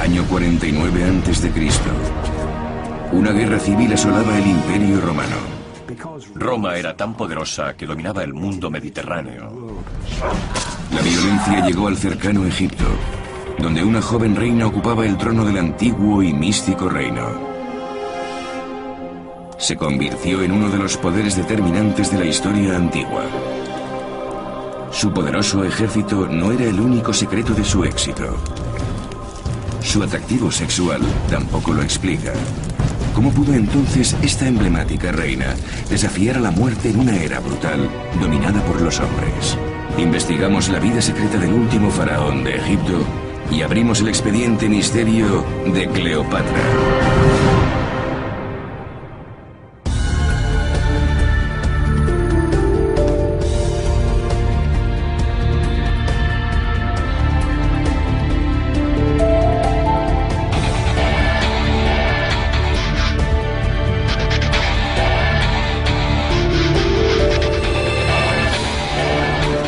Año 49 a.C. Una guerra civil asolaba el Imperio Romano. Roma era tan poderosa que dominaba el mundo mediterráneo. La violencia llegó al cercano Egipto, donde una joven reina ocupaba el trono del antiguo y místico reino. Se convirtió en uno de los poderes determinantes de la historia antigua. Su poderoso ejército no era el único secreto de su éxito. Su atractivo sexual tampoco lo explica. ¿Cómo pudo entonces esta emblemática reina desafiar a la muerte en una era brutal dominada por los hombres? Investigamos la vida secreta del último faraón de Egipto y abrimos el expediente misterio de Cleopatra.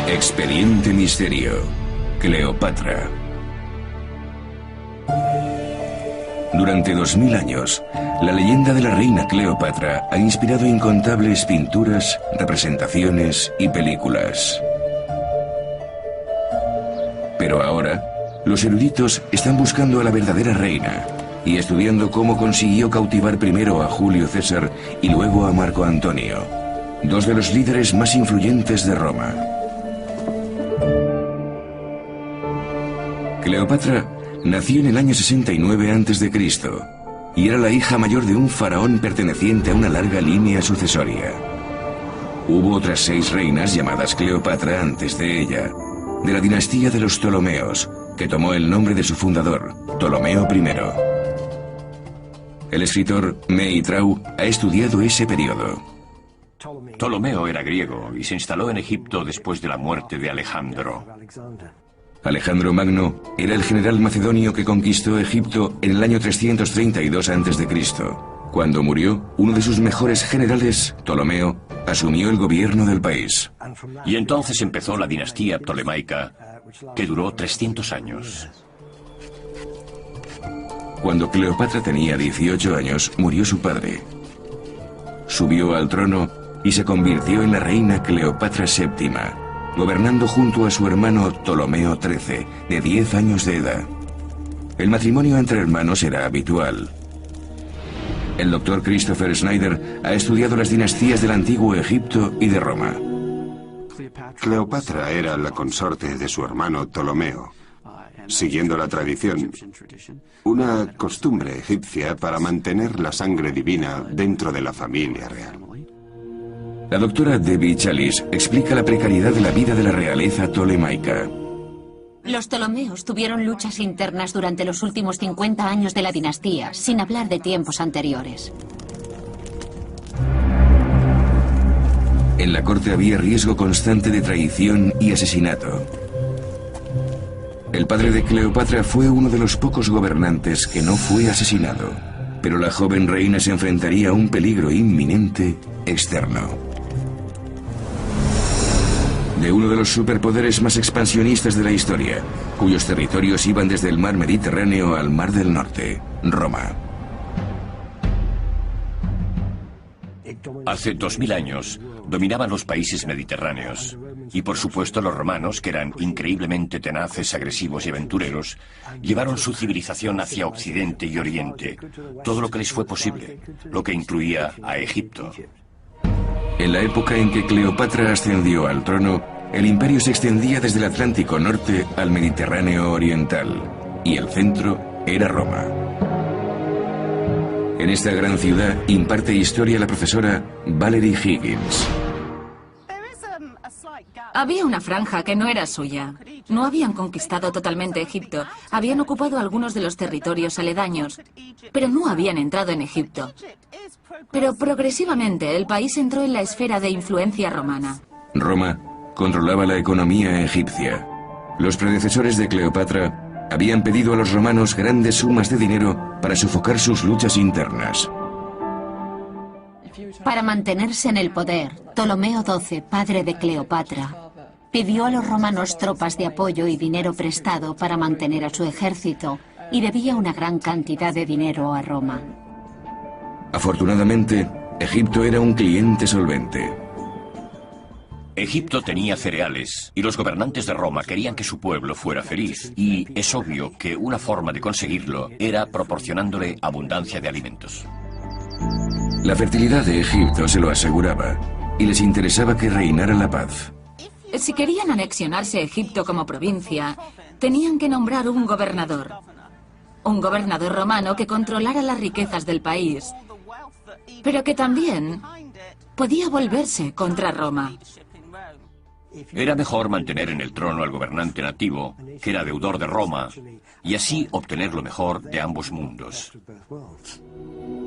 Expediente Misterio, Cleopatra. Durante 2000 años, la leyenda de la reina Cleopatra ha inspirado incontables pinturas, representaciones y películas. Pero ahora, los eruditos están buscando a la verdadera reina y estudiando cómo consiguió cautivar primero a Julio César y luego a Marco Antonio, dos de los líderes más influyentes de Roma. Cleopatra nació en el año 69 a.C. y era la hija mayor de un faraón perteneciente a una larga línea sucesoria. Hubo otras 6 reinas llamadas Cleopatra antes de ella, de la dinastía de los Ptolomeos, que tomó el nombre de su fundador, Ptolomeo I. El escritor Meitrau ha estudiado ese periodo. Ptolomeo era griego y se instaló en Egipto después de la muerte de Alejandro. Alejandro Magno era el general macedonio que conquistó Egipto en el año 332 a.C. Cuando murió, uno de sus mejores generales, Ptolomeo, asumió el gobierno del país. Y entonces empezó la dinastía ptolemaica, que duró 300 años. Cuando Cleopatra tenía 18 años, murió su padre. Subió al trono y se convirtió en la reina Cleopatra VII, gobernando junto a su hermano Ptolomeo XIII, de 10 años de edad. El matrimonio entre hermanos era habitual. El doctor Christopher Snyder ha estudiado las dinastías del antiguo Egipto y de Roma. Cleopatra era la consorte de su hermano Ptolomeo, siguiendo la tradición, una costumbre egipcia para mantener la sangre divina dentro de la familia real. La doctora Debbie Chalice explica la precariedad de la vida de la realeza ptolemaica. Los Ptolomeos tuvieron luchas internas durante los últimos 50 años de la dinastía, sin hablar de tiempos anteriores. En la corte había riesgo constante de traición y asesinato. El padre de Cleopatra fue uno de los pocos gobernantes que no fue asesinado, pero la joven reina se enfrentaría a un peligro inminente externo. De uno de los superpoderes más expansionistas de la historia, cuyos territorios iban desde el mar Mediterráneo al mar del Norte, Roma. Hace 2000 años dominaban los países mediterráneos y por supuesto los romanos, que eran increíblemente tenaces, agresivos y aventureros, llevaron su civilización hacia Occidente y Oriente, todo lo que les fue posible, lo que incluía a Egipto. En la época en que Cleopatra ascendió al trono, el imperio se extendía desde el Atlántico Norte al Mediterráneo Oriental, y el centro era Roma. En esta gran ciudad imparte historia la profesora Valerie Higgins. Había una franja que no era suya. No habían conquistado totalmente Egipto, habían ocupado algunos de los territorios aledaños, pero no habían entrado en Egipto. Pero progresivamente el país entró en la esfera de influencia romana. Roma controlaba la economía egipcia. Los predecesores de Cleopatra habían pedido a los romanos grandes sumas de dinero para sofocar sus luchas internas. Para mantenerse en el poder, Ptolomeo XII, padre de Cleopatra, pidió a los romanos tropas de apoyo y dinero prestado para mantener a su ejército y debía una gran cantidad de dinero a Roma. Afortunadamente, Egipto era un cliente solvente. Egipto tenía cereales y los gobernantes de Roma querían que su pueblo fuera feliz. Y es obvio que una forma de conseguirlo era proporcionándole abundancia de alimentos. La fertilidad de Egipto se lo aseguraba y les interesaba que reinara la paz. Si querían anexionarse Egipto como provincia, tenían que nombrar un gobernador. Un gobernador romano que controlara las riquezas del país, pero que también podía volverse contra Roma. Era mejor mantener en el trono al gobernante nativo, que era deudor de Roma, y así obtener lo mejor de ambos mundos.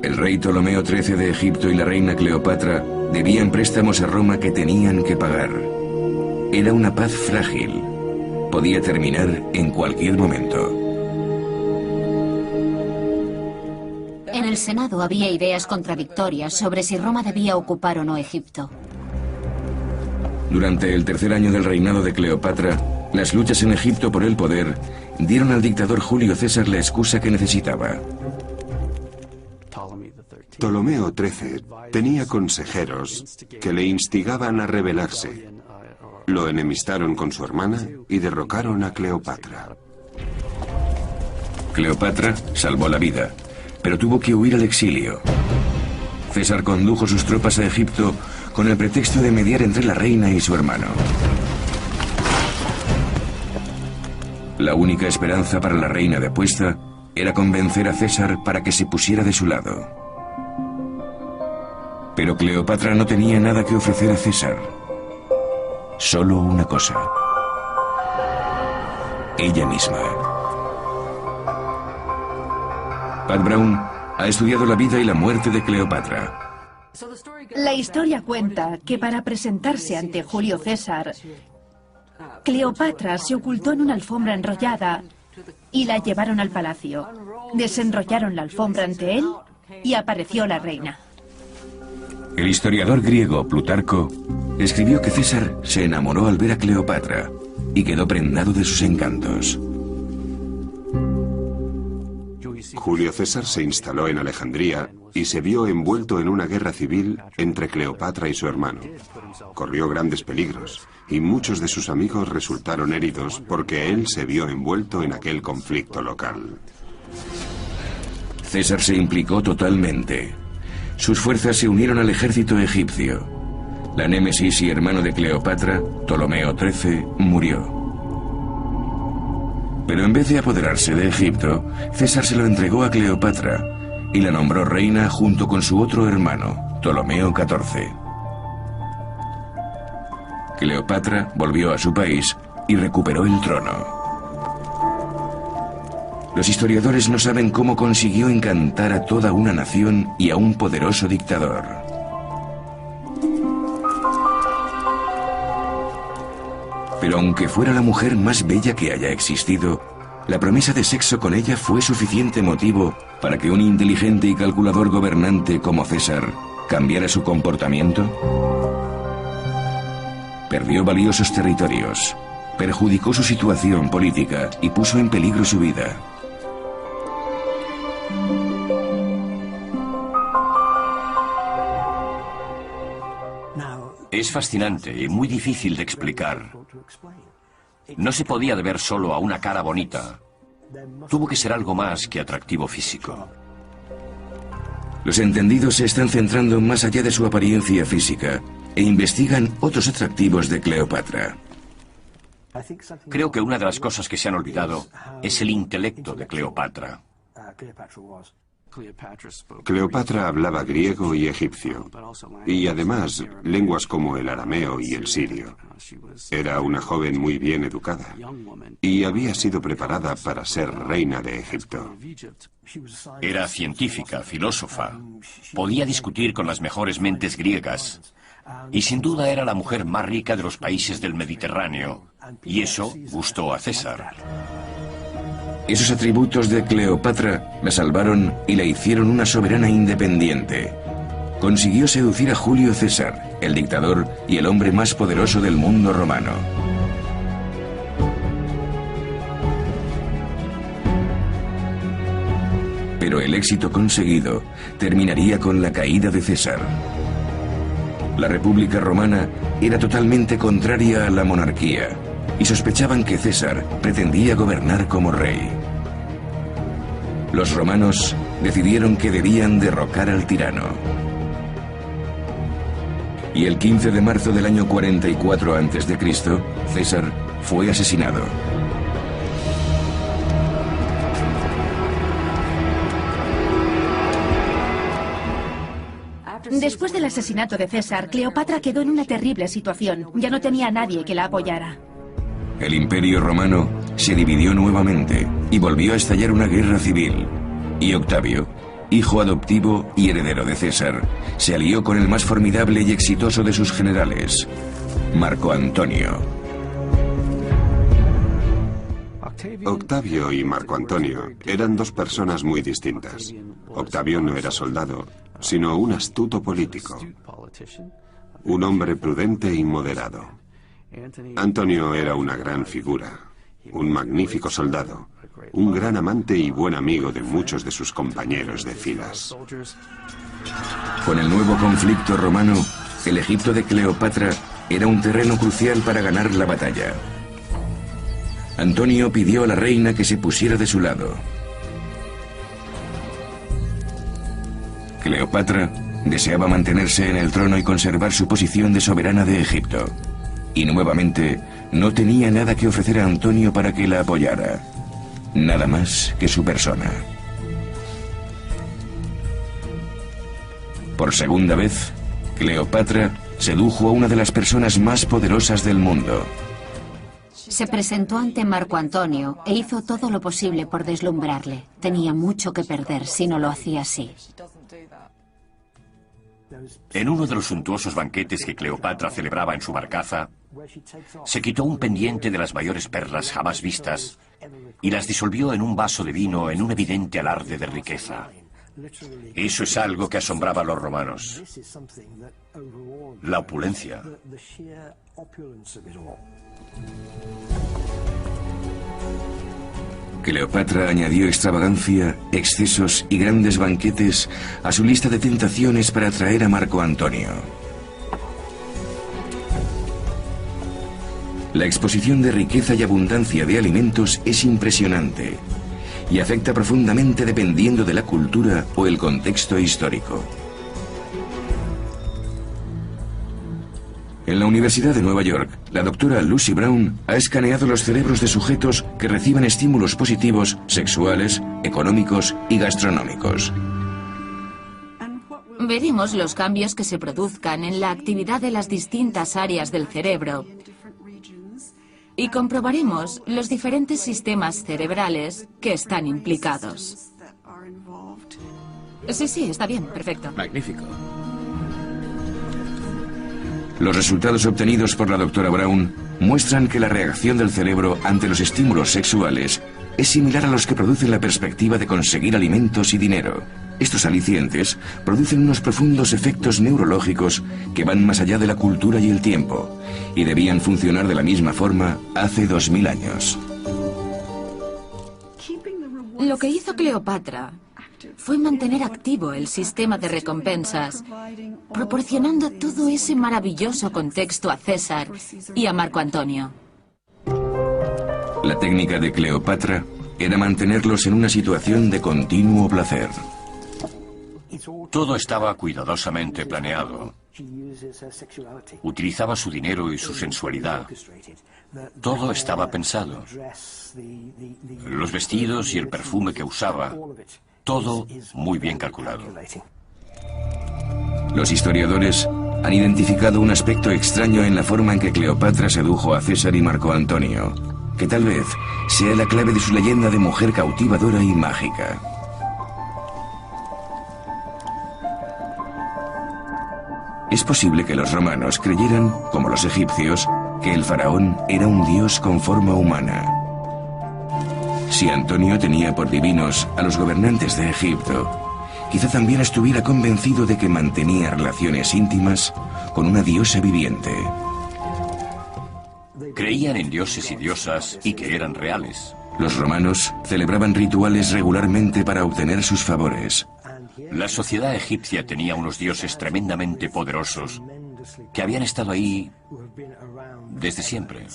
El rey Ptolomeo XIII de Egipto y la reina Cleopatra debían préstamos a Roma que tenían que pagar. Era una paz frágil. Podía terminar en cualquier momento. En el Senado había ideas contradictorias sobre si Roma debía ocupar o no Egipto. Durante el tercer año del reinado de Cleopatra, las luchas en Egipto por el poder dieron al dictador Julio César la excusa que necesitaba. Ptolomeo XIII tenía consejeros que le instigaban a rebelarse. Lo enemistaron con su hermana y derrocaron a Cleopatra. Cleopatra salvó la vida, pero tuvo que huir al exilio. César condujo sus tropas a Egipto con el pretexto de mediar entre la reina y su hermano. La única esperanza para la reina depuesta era convencer a César para que se pusiera de su lado. Pero Cleopatra no tenía nada que ofrecer a César. Solo una cosa. Ella misma. Pat Brown ha estudiado la vida y la muerte de Cleopatra. La historia cuenta que para presentarse ante Julio César, Cleopatra se ocultó en una alfombra enrollada y la llevaron al palacio. Desenrollaron la alfombra ante él y apareció la reina. El historiador griego Plutarco escribió que César se enamoró al ver a Cleopatra y quedó prendado de sus encantos. Julio César se instaló en Alejandría y se vio envuelto en una guerra civil entre Cleopatra y su hermano. Corrió grandes peligros y muchos de sus amigos resultaron heridos porque él se vio envuelto en aquel conflicto local. César se implicó totalmente. Sus fuerzas se unieron al ejército egipcio. La némesis y hermano de Cleopatra, Ptolomeo XIII, murió. Pero en vez de apoderarse de Egipto, César se lo entregó a Cleopatra y la nombró reina junto con su otro hermano, Ptolomeo XIV. Cleopatra volvió a su país y recuperó el trono. Los historiadores no saben cómo consiguió encantar a toda una nación y a un poderoso dictador. Pero aunque fuera la mujer más bella que haya existido, la promesa de sexo con ella fue suficiente motivo para que un inteligente y calculador gobernante como César cambiara su comportamiento. Perdió valiosos territorios, perjudicó su situación política y puso en peligro su vida. Es fascinante y muy difícil de explicar. No se podía deber solo a una cara bonita. Tuvo que ser algo más que atractivo físico. Los entendidos se están centrando más allá de su apariencia física e investigan otros atractivos de Cleopatra. Creo que una de las cosas que se han olvidado es el intelecto de Cleopatra. Cleopatra hablaba griego y egipcio, y además lenguas como el arameo y el sirio. Era una joven muy bien educada, y había sido preparada para ser reina de Egipto. Era científica, filósofa, podía discutir con las mejores mentes griegas, y sin duda era la mujer más rica de los países del Mediterráneo, y eso gustó a César. Esos atributos de Cleopatra la salvaron y la hicieron una soberana independiente. Consiguió seducir a Julio César, el dictador y el hombre más poderoso del mundo romano. Pero el éxito conseguido terminaría con la caída de César. La República Romana era totalmente contraria a la monarquía y sospechaban que César pretendía gobernar como rey. Los romanos decidieron que debían derrocar al tirano. Y el 15 de marzo del año 44 a.C., César fue asesinado. Después del asesinato de César, Cleopatra quedó en una terrible situación. Ya no tenía a nadie que la apoyara. El Imperio Romano se dividió nuevamente y volvió a estallar una guerra civil. Y Octavio, hijo adoptivo y heredero de César, se alió con el más formidable y exitoso de sus generales, Marco Antonio. Octavio y Marco Antonio eran dos personas muy distintas. Octavio no era soldado, sino un astuto político, un hombre prudente y moderado. Antonio era una gran figura, un magnífico soldado, un gran amante y buen amigo de muchos de sus compañeros de filas. Con el nuevo conflicto romano, el Egipto de Cleopatra era un terreno crucial para ganar la batalla. Antonio pidió a la reina que se pusiera de su lado. Cleopatra deseaba mantenerse en el trono y conservar su posición de soberana de Egipto. Y nuevamente no tenía nada que ofrecer a Antonio para que la apoyara. Nada más que su persona. Por segunda vez, Cleopatra sedujo a una de las personas más poderosas del mundo. Se presentó ante Marco Antonio e hizo todo lo posible por deslumbrarle. Tenía mucho que perder si no lo hacía así. En uno de los suntuosos banquetes que Cleopatra celebraba en su barcaza, se quitó un pendiente de las mayores perlas jamás vistas y las disolvió en un vaso de vino en un evidente alarde de riqueza. Eso es algo que asombraba a los romanos. La opulencia. Cleopatra añadió extravagancia, excesos y grandes banquetes a su lista de tentaciones para atraer a Marco Antonio. La exposición de riqueza y abundancia de alimentos es impresionante y afecta profundamente dependiendo de la cultura o el contexto histórico. En la Universidad de Nueva York, la doctora Lucy Brown ha escaneado los cerebros de sujetos que reciben estímulos positivos sexuales, económicos y gastronómicos. Veremos los cambios que se produzcan en la actividad de las distintas áreas del cerebro y comprobaremos los diferentes sistemas cerebrales que están implicados. Sí, está bien, perfecto. Magnífico. Los resultados obtenidos por la doctora Brown muestran que la reacción del cerebro ante los estímulos sexuales es similar a los que producen la perspectiva de conseguir alimentos y dinero. Estos alicientes producen unos profundos efectos neurológicos que van más allá de la cultura y el tiempo, y debían funcionar de la misma forma hace 2000 años. Lo que hizo Cleopatra fue mantener activo el sistema de recompensas, proporcionando todo ese maravilloso contexto a César y a Marco Antonio. La técnica de Cleopatra era mantenerlos en una situación de continuo placer. Todo estaba cuidadosamente planeado. Utilizaba su dinero y su sensualidad. Todo estaba pensado. Los vestidos y el perfume que usaba, todo muy bien calculado. Los historiadores han identificado un aspecto extraño en la forma en que Cleopatra sedujo a César y Marco Antonio, que tal vez sea la clave de su leyenda de mujer cautivadora y mágica. Es posible que los romanos creyeran, como los egipcios, que el faraón era un dios con forma humana. Si Antonio tenía por divinos a los gobernantes de Egipto, quizá también estuviera convencido de que mantenía relaciones íntimas con una diosa viviente. Creían en dioses y diosas y que eran reales. Los romanos celebraban rituales regularmente para obtener sus favores. La sociedad egipcia tenía unos dioses tremendamente poderosos que habían estado ahí desde siempre.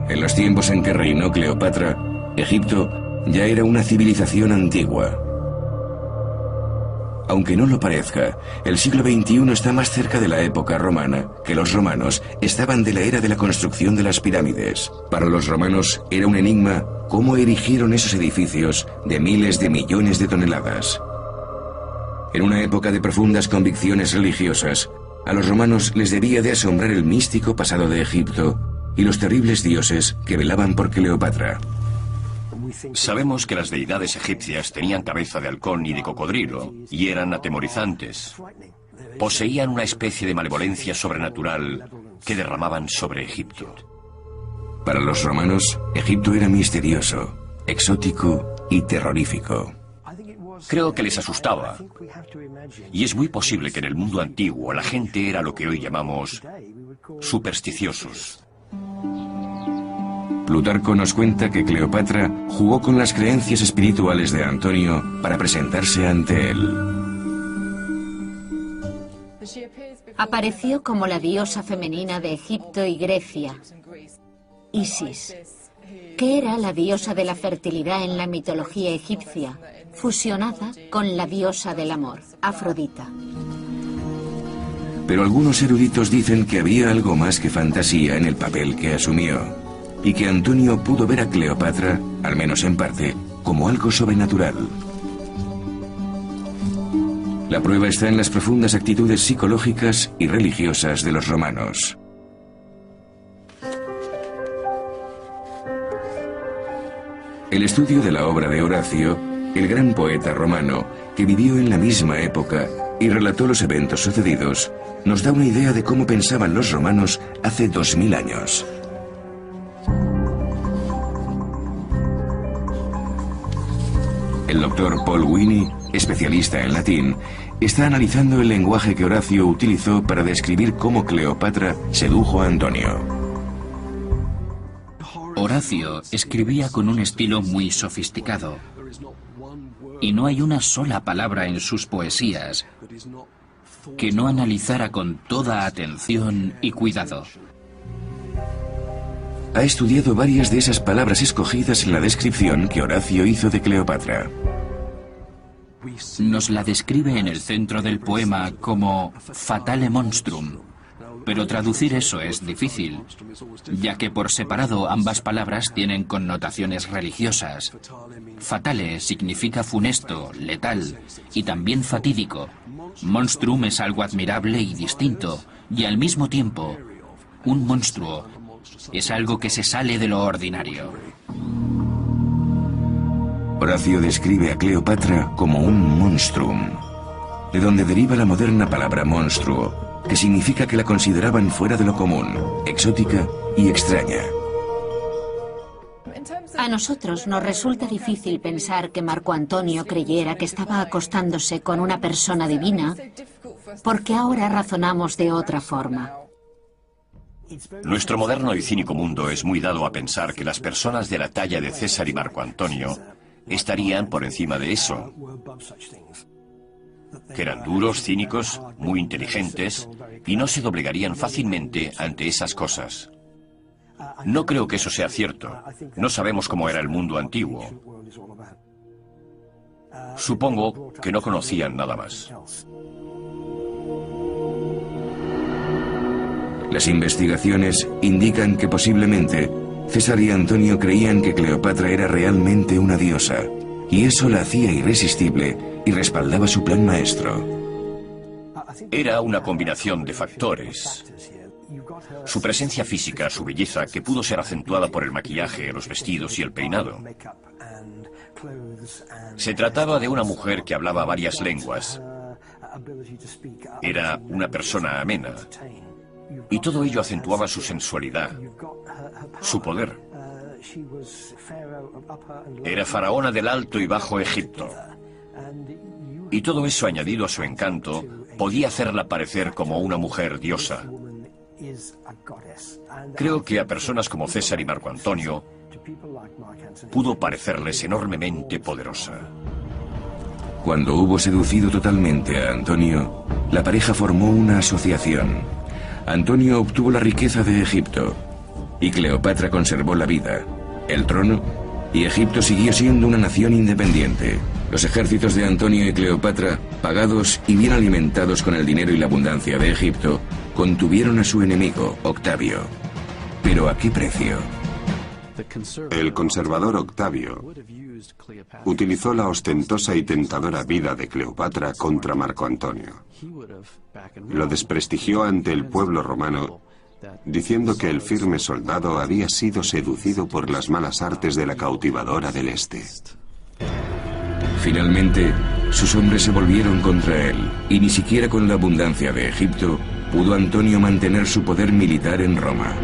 En los tiempos en que reinó Cleopatra, Egipto ya era una civilización antigua. Aunque no lo parezca, el siglo XXI está más cerca de la época romana, que los romanos estaban de la era de la construcción de las pirámides. Para los romanos era un enigma cómo erigieron esos edificios de miles de millones de toneladas. En una época de profundas convicciones religiosas, a los romanos les debía de asombrar el místico pasado de Egipto y los terribles dioses que velaban por Cleopatra. Sabemos que las deidades egipcias tenían cabeza de halcón y de cocodrilo y eran atemorizantes. Poseían una especie de malevolencia sobrenatural que derramaban sobre Egipto. Para los romanos, Egipto era misterioso, exótico y terrorífico. Creo que les asustaba. Y es muy posible que en el mundo antiguo la gente era lo que hoy llamamos supersticiosos. Plutarco nos cuenta que Cleopatra jugó con las creencias espirituales de Antonio para presentarse ante él. Apareció como la diosa femenina de Egipto y Grecia, Isis, que era la diosa de la fertilidad en la mitología egipcia, fusionada con la diosa del amor, Afrodita. Pero algunos eruditos dicen que había algo más que fantasía en el papel que asumió, y que Antonio pudo ver a Cleopatra, al menos en parte, como algo sobrenatural. La prueba está en las profundas actitudes psicológicas y religiosas de los romanos. El estudio de la obra de Horacio, el gran poeta romano, que vivió en la misma época y relató los eventos sucedidos, nos da una idea de cómo pensaban los romanos hace 2000 años. El doctor Paul Winnie, especialista en latín, está analizando el lenguaje que Horacio utilizó para describir cómo Cleopatra sedujo a Antonio. Horacio escribía con un estilo muy sofisticado, y no hay una sola palabra en sus poesías que no analizara con toda atención y cuidado. Ha estudiado varias de esas palabras escogidas en la descripción que Horacio hizo de Cleopatra. Nos la describe en el centro del poema como fatale monstrum, pero traducir eso es difícil, ya que por separado ambas palabras tienen connotaciones religiosas. Fatale significa funesto, letal y también fatídico. Monstrum es algo admirable y distinto, y al mismo tiempo, un monstruo es algo que se sale de lo ordinario. Horacio describe a Cleopatra como un monstrum, de donde deriva la moderna palabra monstruo, que significa que la consideraban fuera de lo común, exótica y extraña. A nosotros nos resulta difícil pensar que Marco Antonio creyera que estaba acostándose con una persona divina, porque ahora razonamos de otra forma. Nuestro moderno y cínico mundo es muy dado a pensar que las personas de la talla de César y Marco Antonio estarían por encima de eso, que eran duros, cínicos, muy inteligentes y no se doblegarían fácilmente ante esas cosas. No creo que eso sea cierto. No sabemos cómo era el mundo antiguo. Supongo que no conocían nada más. Las investigaciones indican que posiblemente César y Antonio creían que Cleopatra era realmente una diosa, y eso la hacía irresistible y respaldaba su plan maestro. Era una combinación de factores. Su presencia física, su belleza, que pudo ser acentuada por el maquillaje, los vestidos y el peinado. Se trataba de una mujer que hablaba varias lenguas. Era una persona amena. Y todo ello acentuaba su sensualidad, su poder. Era faraona del Alto y Bajo Egipto. Y todo eso añadido a su encanto podía hacerla parecer como una mujer diosa. Creo que a personas como César y Marco Antonio pudo parecerles enormemente poderosa. Cuando hubo seducido totalmente a Antonio, la pareja formó una asociación. Antonio obtuvo la riqueza de Egipto y Cleopatra conservó la vida, el trono, y Egipto siguió siendo una nación independiente. Los ejércitos de Antonio y Cleopatra, pagados y bien alimentados con el dinero y la abundancia de Egipto, contuvieron a su enemigo, Octavio. ¿Pero a qué precio? El conservador Octavio utilizó la ostentosa y tentadora vida de Cleopatra contra Marco Antonio. Lo desprestigió ante el pueblo romano, diciendo que el firme soldado había sido seducido por las malas artes de la cautivadora del Este. Finalmente, sus hombres se volvieron contra él, y ni siquiera con la abundancia de Egipto pudo Antonio mantener su poder militar en Roma.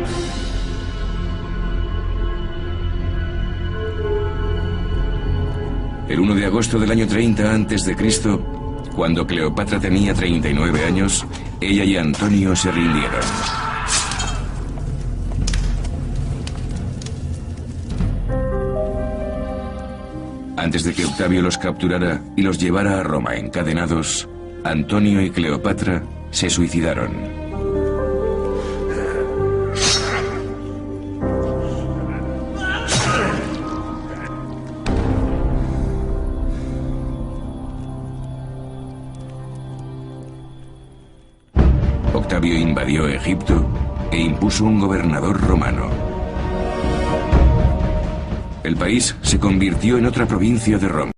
El 1 de agosto del año 30 a.C., cuando Cleopatra tenía 39 años, ella y Antonio se rindieron. Antes de que Octavio los capturara y los llevara a Roma encadenados, Antonio y Cleopatra se suicidaron. Octavio invadió Egipto e impuso un gobernador romano. El país se convirtió en otra provincia de Roma.